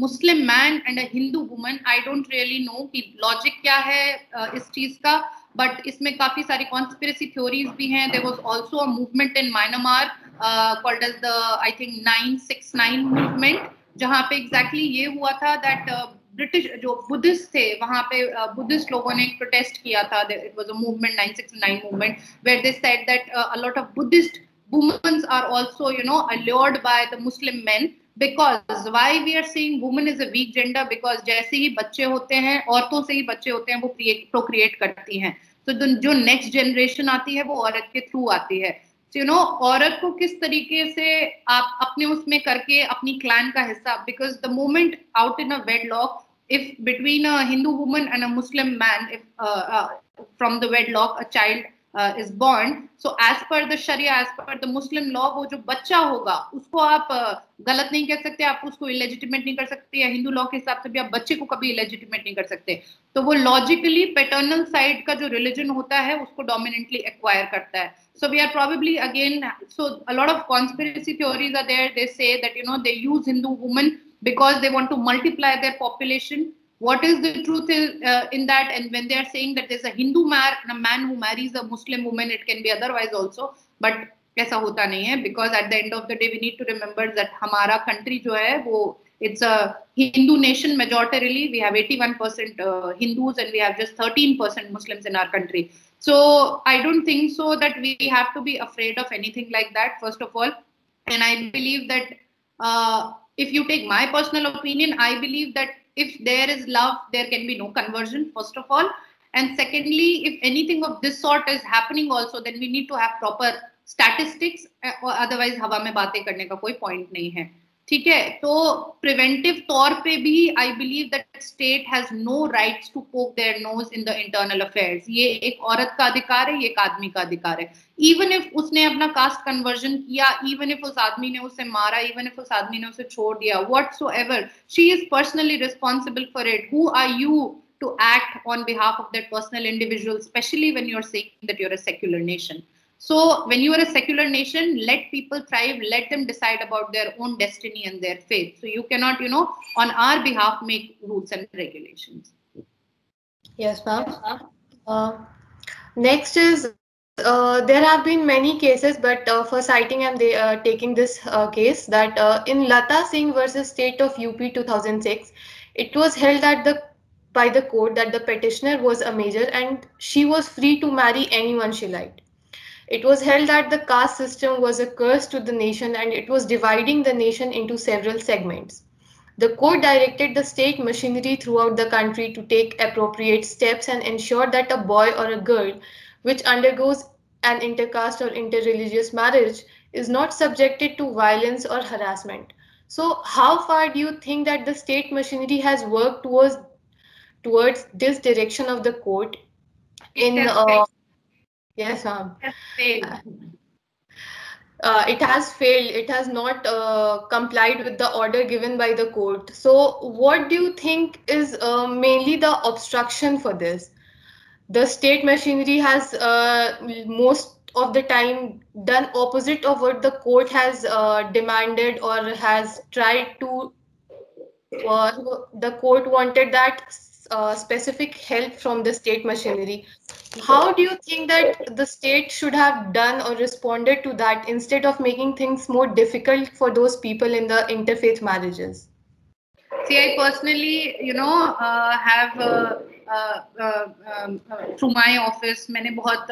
Muslim man and a Hindu woman. I don't really know कि logic क्या है इस चीज का, बट इसमें काफी सारी कॉन्स्पिरेसी थ्योरीज भी हैं. There was also a movement in Myanmar called as the I think 969 movement, जहां पे एग्जैक्टली ये हुआ था दैट ब्रिटिश जो बुद्धिस्ट थे, वहां पे बुद्धिस्ट लोगों ने प्रोटेस्ट किया था. It was a movement, 969 movement, where they said that a lot of Buddhist women are also allured by the Muslim men. Because why we are saying woman is a weak gender? Because जैसे ही बच्चे होते हैं, औरतों से ही बच्चे होते हैं, वो प्रोक्रिएट करती हैं. तो जो नेक्स्ट जनरेशन आती है वो औरत के थ्रू आती है. तो औरत को किस तरीके से आप अपने उसमें करके अपनी क्लैन का हिस्सा, because the moment out in a wedlock, if between a Hindu woman and a Muslim man, if from the wedlock a child is born, so as per the Sharia, as per the Muslim law, वो जो बच्चा होगा उसको आप गलत नहीं कह सकते, आप उसको इलेजिटिमेट नहीं कर सकते, या हिंदू लॉ के हिसाब से भी आप बच्चे को कभी इलेजिटिमेट नहीं कर सकते. तो वो लॉजिकली पैटर्नल साइड का जो रिलीजन होता है उसको डोमिनेंटली एक्वायर करता है. So we are probably again, so a lot of conspiracy theories are there. They say that they use Hindu women because they want to multiply their population. What is the truth in that? And when they are saying that there's a Hindu man, a man who marries a Muslim woman, it can be otherwise also, but ऐसा होता नहीं है. Because at the end of the day, we need to remember that हमारा country जो है वो, it's a Hindu nation majoritarily. We have 81% Hindus and we have just 13% Muslims in our country. So I don't think so that we have to be afraid of anything like that, first of all. And I believe that if you take my personal opinion, I believe that if there is love, there can be no conversion, first of all. And secondly, if anything of this sort is happening also, then we need to have proper statistics, otherwise हवा में बातें करने का कोई point नहीं है. ठीक है, तो प्रिवेंटिव तौर पे भी I believe that state has no rights to poke their nose in the internal affairs. ये एक औरत का अधिकार है, ये एक आदमी का अधिकार है. इवन इफ उसने अपना कास्ट कन्वर्जन किया, इवन इफ उस आदमी ने उसे मारा, इवन इफ उस आदमी ने उसे छोड़ दिया, whatsoever, she is personally responsible for it. Who are you to act on behalf of that personal individual, especially when you're saying that you're a secular nation? So when you are a secular nation, let people thrive, let them decide about their own destiny and their faith. So you cannot, on our behalf, make rules and regulations. Yes, ma'am. Next is, there have been many cases, but for citing, I'm taking this case that in Lata Singh versus State of UP 2006, it was held by the court that the petitioner was a major and she was free to marry anyone she liked. It was held that the caste system was a curse to the nation and it was dividing the nation into several segments. The court directed the state machinery throughout the country to take appropriate steps and ensure that a boy or a girl which undergoes an intercaste or interreligious marriage is not subjected to violence or harassment. So, how far do you think that the state machinery has worked towards this direction of the court It in has failed. yes, ma'am. It has failed. It has failed. It has not complied with the order given by the court. So, what do you think is mainly the obstruction for this? The state machinery has most of the time done opposite of what the court has demanded or has tried to. The court wanted that specific help from the state machinery. How do you think that the state should have done or responded to that instead of making things more difficult for those people in the interfaith marriages? See, I personally, have through my office, मैंने बहुत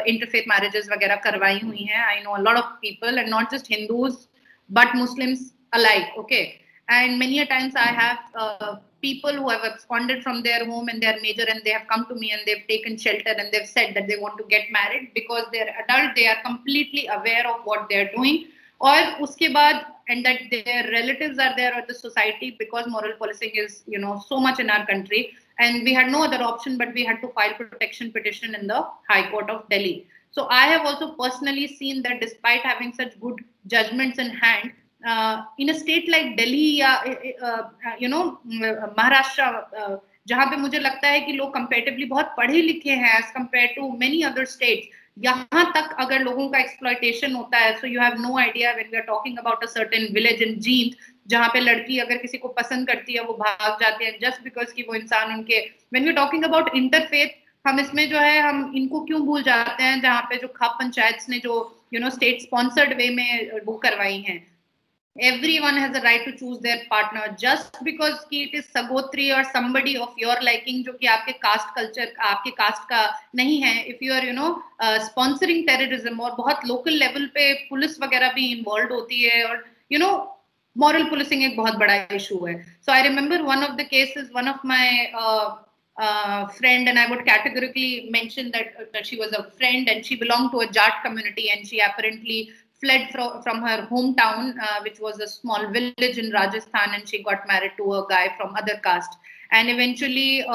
interfaith marriages वगैरह करवाई हुई हैं. I know a lot of people, and not just Hindus, but Muslims alike. Okay, and many a times I have people who have absconded from their home and their major, and they have come to me and they've taken shelter and they've said that they want to get married because they're adult, they are completely aware of what they're doing. और उसके बाद and that their relatives are there or the society, because moral policing is so much in our country, and we had no other option but we had to file protection petition in the High Court of Delhi. So I have also personally seen that despite having such good judgments in hand, in a state like Delhi या महाराष्ट्र, जहाँ पे मुझे लगता है कि लोग comparatively बहुत पढ़े लिखे हैं as compared to many other states, यहाँ तक अगर लोगों का एक्सप्लॉयटेशन होता है. So you have no idea when we are talking about a certain village in Jind, जहाँ पे लड़की अगर किसी को पसंद करती है वो भाग जाती है जस्ट बिकॉज कि वो इंसान उनके. When we are talking about interfaith, हम इसमें जो है हम इनको क्यों भूल जाते हैं जहाँ पे जो खाप पंचायत ने जो स्टेट स्पॉन्सर्ड वे में वो करवाई हैं. Everyone has a right to choose their partner just because कि it is sagotri or somebody of your liking जो कि आपके caste culture, आपके caste का नहीं है. If you are sponsoring terrorism, और बहुत local level पे पुलिस वगैरह भी involved होती है, और moral policing एक बहुत बड़ा issue है. So I remember one of the cases, one of my friend, and I would categorically mention that she was a friend and she belonged to a Jat community, and she apparently fled from her hometown, which was a small village in Rajasthan, and she got married to a guy from other caste. And eventually,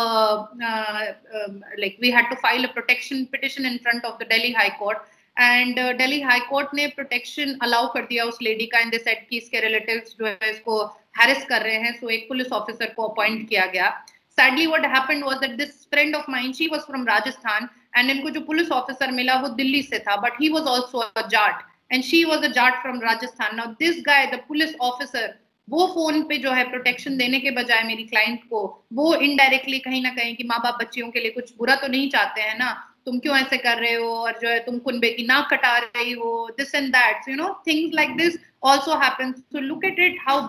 like we had to file a protection petition in front of the Delhi High Court. And Delhi High Court ने protection allow कर दिया उस lady का, and they said कि इसके relatives जो है इसको harass कर रहे हैं, so एक police officer को appoint किया गया. Sadly, what happened was that this friend of mine, she was from Rajasthan, and इनको जो police officer मिला वो दिल्ली से था, but he was also a Jat. And she was a Jat from Rajasthan. Now this guy, the police officer, वो phone पे जो है प्रोटेक्शन देने के बजाय मेरी क्लाइंट को वो इनडायरेक्टली कहीं ना कहीं कि माँ बाप बच्चियों के लिए कुछ बुरा तो नहीं चाहते हैं ना, तुम क्यों ऐसे कर रहे हो, और जो है तुम कुनबे की नाक कटा रही हो, this and that. So, things like this also happens. So look at it, how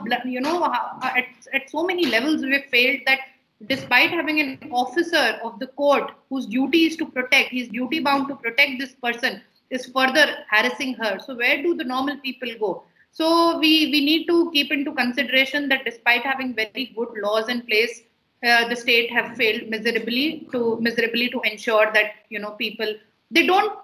at so many levels we've failed, that despite having an officer of the court whose duty is to protect, he's duty bound to protect this person, is further harassing her. So where do the normal people go? So we need to keep into consideration that despite having very good laws in place, the state have failed miserably to ensure that people, they don't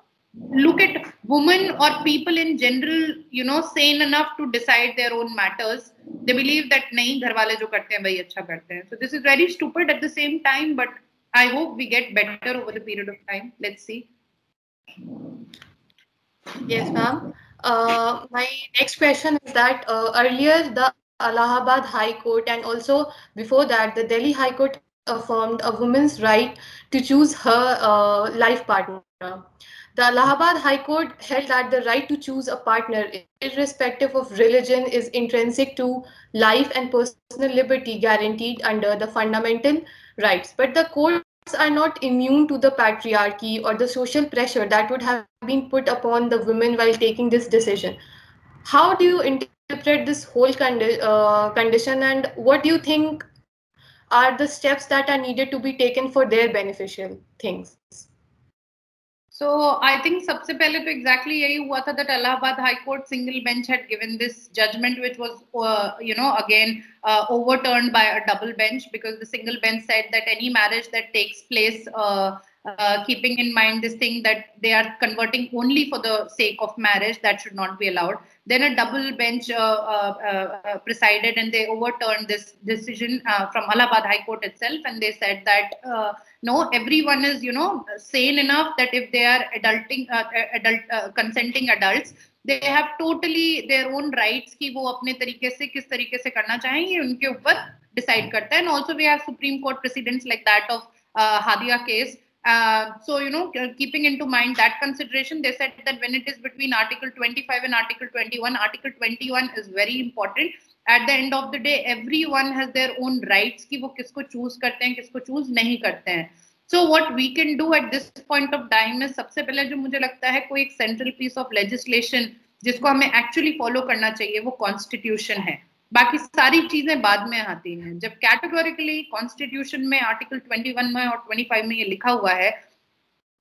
look at women or people in general sane enough to decide their own matters. They believe that nahi, ghar wale jo karte hain wahi acha karte hain. So this is very stupid at the same time, but I hope we get better over the period of time. Let's see. Yes, ma'am. My next question is that earlier the Allahabad High Court and also before that the Delhi High Court affirmed a woman's right to choose her life partner. The Allahabad High Court held that the right to choose a partner, irrespective of religion, is intrinsic to life and personal liberty guaranteed under the fundamental rights. But the courts are not immune to the patriarchy or the social pressure that would have been put upon the women while taking this decision. How do you interpret this whole condition, and what do you think are the steps that are needed to be taken for their beneficial things? So I think सबसे पहले तो exactly यही हुआ था that Allahabad High Court single bench had given this judgment, which was again overturned by a double bench, because the single bench said that any marriage that takes place keeping in mind this thing that they are converting only for the sake of marriage, that should not be allowed. Then a double bench presided and they overturned this decision from Allahabad High Court itself, and they said that no, everyone is sane enough that if they are consenting adults, they have totally their own rights कि वो अपने तरीके से किस तरीके से करना चाहें, ये उनके ऊपर decide करता है. And also we have Supreme Court precedents like that of Hadia case. So keeping into mind that consideration, they said that when it is between Article 25 and Article 21, Article 21 is very important. At the end of the day, everyone has their own rights कि वो किसको choose करते हैं, किसको choose नहीं करते हैं. So what we can do at this point of time is, सबसे पहले जो मुझे लगता है कोई एक central piece of legislation जिसको हमें actually follow करना चाहिए, वो constitution है. बाकी सारी चीजें बाद में आती हैं. जब कैटेगोरिकली कॉन्स्टिट्यूशन में आर्टिकल 21 में और 25 में ये लिखा हुआ है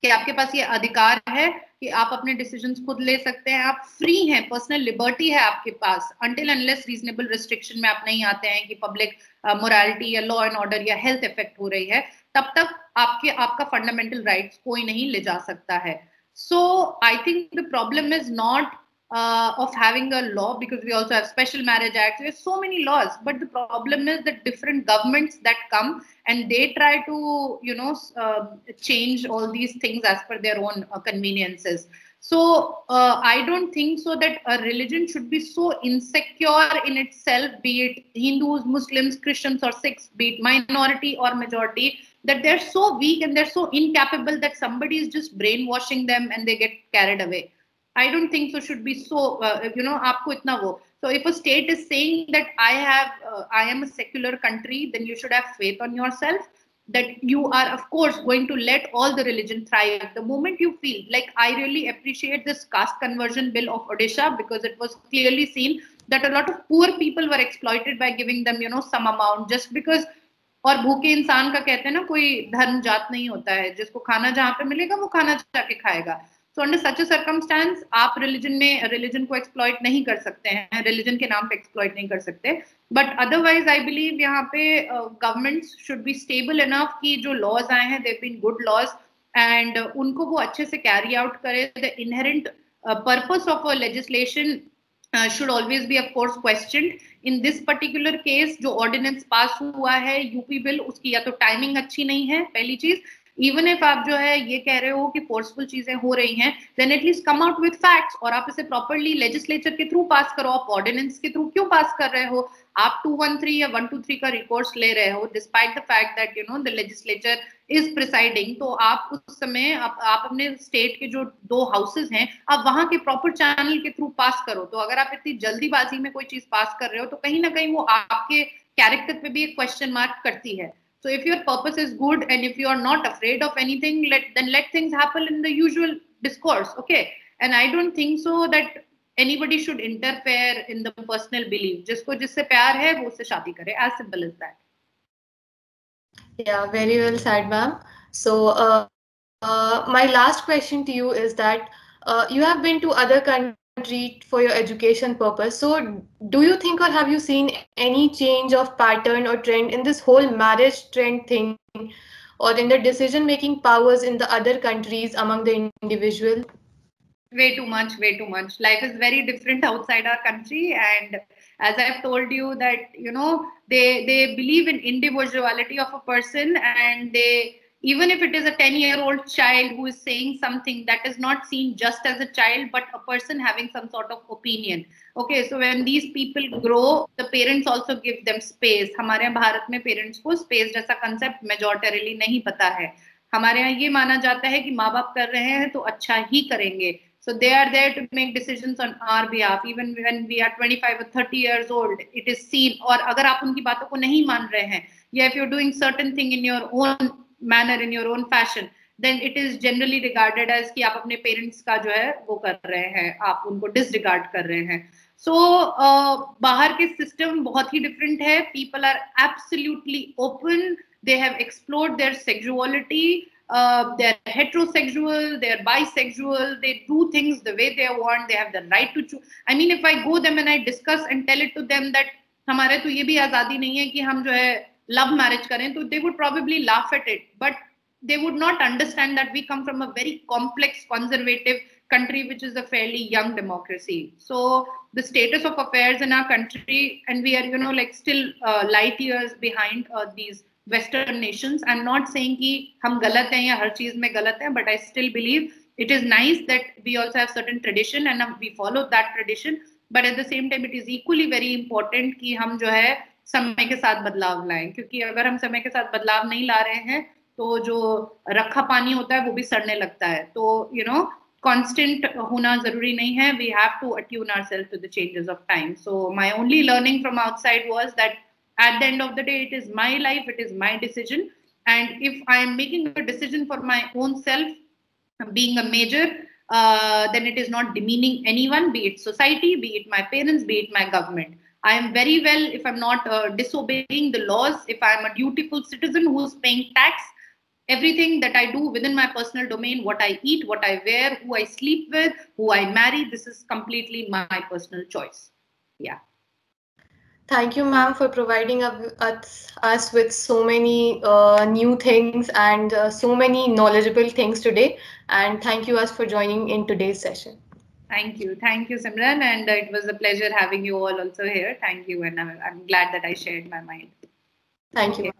कि आपके पास ये अधिकार है कि आप अपने डिसीजंस खुद ले सकते हैं, आप फ्री हैं, पर्सनल लिबर्टी है आपके पास, अनटिल अनलेस रीजनेबल रिस्ट्रिक्शन में आप नहीं आते हैं कि पब्लिक मोरालिटी या लॉ एंड ऑर्डर या हेल्थ इफेक्ट हो रही है, तब तक आपका फंडामेंटल राइट्स कोई नहीं ले जा सकता है. So I think the problem is not of having a law, because we also have special marriage acts, we have so many laws, but the problem is that different governments that come and they try to change all these things as per their own conveniences. So I don't think so that a religion should be so insecure in itself, be it Hindus, Muslims, Christians or Sikhs, be it minority or majority, that they're so weak and they're so incapable that somebody is just brainwashing them and they get carried away. I don't think so should be so, aapko itna wo. So if a state is saying that I am a secular country, then you should have faith on yourself that you are, of course, going to let all the religion thrive. The moment you feel like, I really appreciate this caste conversion bill of Odisha, because it was clearly seen that a lot of poor people were exploited by giving them, some amount, just because. और भूखे इंसान का कहते हैं ना, कोई धर्म जात नहीं होता है, जिसको खाना जहाँ पे मिलेगा वो खाना जाके खाएगा. So under such a circumstance, आप religion को exploit नहीं कर सकते हैं, religion के नाम पे exploit नहीं कर सकते. But otherwise, I believe यहाँ पे governments should be stable enough कि जो laws आए हैं, they've been good laws, and उनको वो अच्छे से carry out करे. The inherent purpose of a legislation should always be, of course, questioned. In this particular case, जो ordinance pass हुआ है, UP bill, उसकी या तो timing अच्छी नहीं है, पहली चीज. इवन इफ आप जो है ये कह रहे हो कि फोर्सफुल चीजें हो रही हैं, then at least come out with facts और आप इसे प्रॉपर्ली लेजिस्लेचर के थ्रू पास करो. आप ऑर्डिनेंस के थ्रू क्यों पास कर रहे हो? आप 213 या 123 का रिकोर्स ले रहे हो despite the fact that the legislature is presiding. तो आप उस समय आप अपने स्टेट के जो 2 हाउसेज हैं, आप वहां के प्रॉपर चैनल के थ्रू पास करो. तो अगर आप इतनी जल्दीबाजी में कोई चीज पास कर रहे हो, तो कहीं ना कहीं वो आपके कैरेक्टर पे भी एक क्वेश्चन मार्क करती है. So if your purpose is good and if you are not afraid of anything, then let things happen in the usual discourse, okay? And I don't think so that anybody should interfere in the personal belief. जिसको जिससे प्यार है वो उससे शादी करे, as simple as that. Yeah, very well said, ma'am. So my last question to you is that you have been to other countries for your education purpose. So do you think, or have you seen any change of pattern or trend in this whole marriage trend thing, or in the decision making powers in the other countries among the individual? Way too much. Life is very different outside our country, and as I've told you that they believe in individuality of a person, and they, even if it is a 10-year-old child who is saying something, that is not seen just as a child, but a person having some sort of opinion. Okay, so when these people grow, the parents also give them space. हमारे यहाँ भारत में parents को space जैसा concept majoritarily नहीं पता है. हमारे यहाँ ये माना जाता है कि माँ बाप कर रहे हैं तो अच्छा ही करेंगे. So they are there to make decisions on our behalf. Even when we are 25 or 30 years old, it is seen. और अगर आप उनकी बातों को नहीं मान रहे हैं, या if you're doing certain thing in your own manner, in your own fashion, then it is generally regarded as कि आप अपने parents का जो है वो कर रहे हैं, आप उनको disregard कर रहे हैं. So बाहर के system बहुत ही different है. People are absolutely open. They have explored their sexuality. they're heterosexual, they're bisexual, they do things the way they want, they have the right to choose. I mean, if I go them and I discuss and tell it to them that हमारे तो ये भी आजादी नहीं है कि हम जो है love marriage करें, तो they would probably laugh at it, but they would not understand that we come from a very complex, conservative country, which is a fairly young democracy. So the status of affairs in our country, and we are, you know, like still light years behind these Western nations. I'm not saying कि हम गलत हैं या हर चीज में गलत हैं, but I still believe it is nice that we also have certain tradition and we follow that tradition. But at the same time, it is equally very important कि हम जो है समय के साथ बदलाव लाएं, क्योंकि अगर हम समय के साथ बदलाव नहीं ला रहे हैं तो जो रखा पानी होता है वो भी सड़ने लगता है. तो you know, constant होना जरूरी नहीं है. We have to attune ourselves to the changes of time. So my only learning from outside was that at the end of the day, it is my life, it is my decision. And if I am making a decision for my own self, being a major, then it is not demeaning anyone, be it society, be it my parents, be it my government. I am very well if I'm not disobeying the laws, if I'm a dutiful citizen who's paying tax, everything that I do within my personal domain, what I eat, what I wear, who I sleep with, who I marry, this is completely my personal choice. Yeah. Thank you, ma'am, for providing us with so many new things and so many knowledgeable things today. And thank you us for joining in today's session. Thank you, Simran, and it was a pleasure having you all also here. Thank you, and I'm glad that I shared my mind. Thank you.